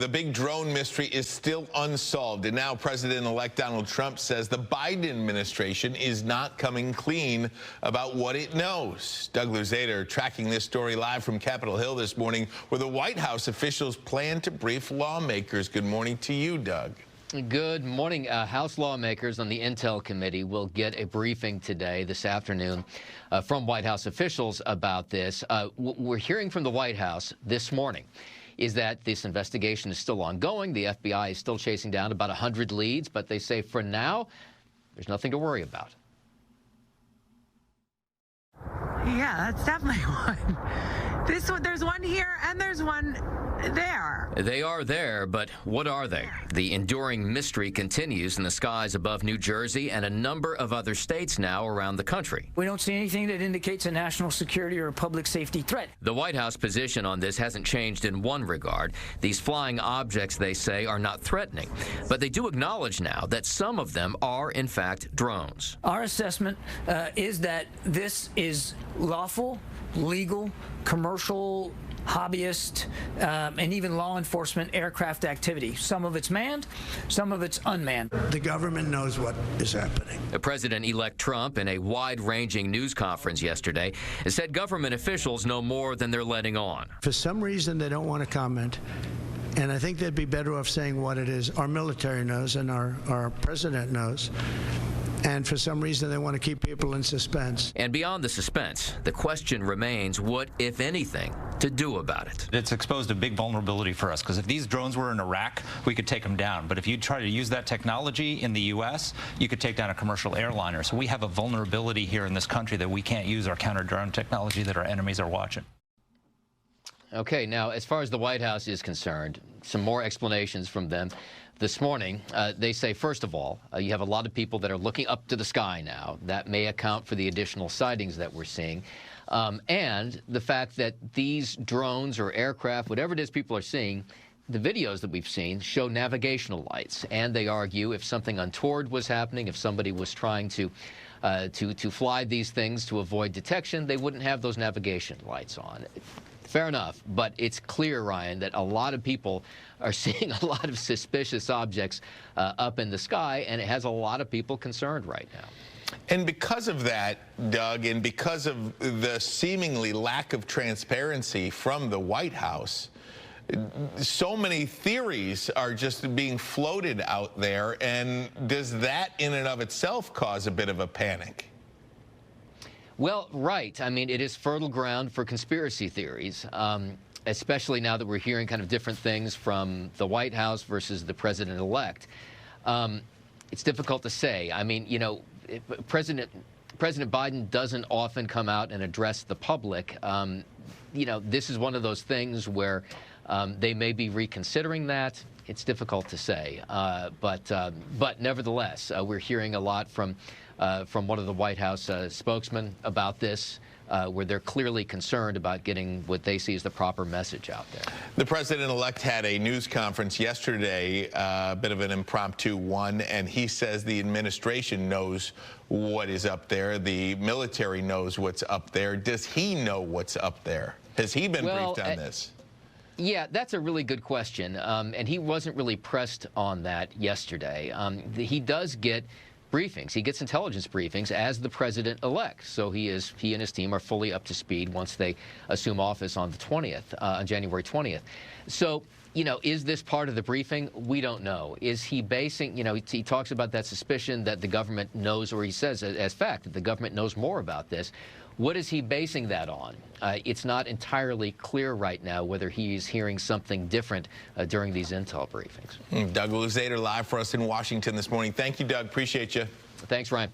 The big drone mystery is still unsolved, and now President-elect Donald Trump says the Biden administration is not coming clean about what it knows. Doug Luzader tracking this story live from Capitol Hill this morning, where the White House officials plan to brief lawmakers. Good morning to you, Doug. Good morning. House lawmakers on the Intel Committee will get a briefing today, this afternoon, from White House officials about this. We're hearing from the White House this morning is that this investigation is still ongoing. The FBI is still chasing down about 100 leads, but they say for now, there's nothing to worry about. Yeah, that's definitely one. There's one here and there's one there. They are there, but what are they? The enduring mystery continues in the skies above New Jersey and a number of other states now around the country. We don't see anything that indicates a national security or a public safety threat. The White House position on this hasn't changed in one regard. These flying objects, they say, are not threatening. But they do acknowledge now that some of them are, in fact, drones. Our assessment is that this is lawful, legal, commercial, hobbyist, and even law enforcement aircraft activity. Some of it's manned, some of it's unmanned. The government knows what is happening. President-elect Trump, in a wide-ranging news conference yesterday, said government officials know more than they're letting on. For some reason, they don't want to comment, and I think they'd be better off saying what it is. Our military knows, and our president knows. And for some reason, they want to keep people in suspense. And beyond the suspense, the question remains what, if anything, to do about it. It's exposed a big vulnerability for us, because if these drones were in Iraq, we could take them down. But if you try to use that technology in the U.S., you could take down a commercial airliner. So we have a vulnerability here in this country that we can't use our counter-drone technology that our enemies are watching. Okay, now, as far as the White House is concerned, some more explanations from them. This morning, they say, first of all, you have a lot of people that are looking up to the sky now. That may account for the additional sightings that we're seeing. And the fact that these drones or aircraft, whatever it is people are seeing, the videos that we've seen show navigational lights. And they argue if something untoward was happening, if somebody was trying to fly these things to avoid detection, they wouldn't have those navigation lights on. Fair enough, but it's clear, Ryan, that a lot of people are seeing a lot of suspicious objects up in the sky, and it has a lot of people concerned right now. And because of that, Doug, and because of the seemingly lack of transparency from the White House, so many theories are just being floated out there, and does that in and of itself cause a bit of a panic? Well, right. I mean, it is fertile ground for conspiracy theories, especially now that we're hearing kind of different things from the White House versus the president-elect. It's difficult to say. I mean, you know, President Biden doesn't often come out and address the public. You know, this is one of those things where they may be reconsidering that. It's difficult to say. But nevertheless, we're hearing a lot from one of the White House spokesmen about this, where they're clearly concerned about getting what they see as the proper message out there. The president-elect had a news conference yesterday, a bit of an impromptu one, and he says the administration knows what is up there. The military knows what's up there. Does he know what's up there? Has he been briefed on this? Yeah, that's a really good question, and he wasn't really pressed on that yesterday. He does get briefings. He gets intelligence briefings as the president-elect, so he and his team are fully up to speed once they assume office on the 20th, on January 20th. So, you know, is this part of the briefing? We don't know. Is he basing, you know, he talks about that suspicion that the government knows, or he says as fact that the government knows more about this. What is he basing that on? It's not entirely clear right now whether he's hearing something different during these intel briefings. Doug Luzader live for us in Washington this morning. Thank you, Doug. Appreciate you. Thanks, Ryan.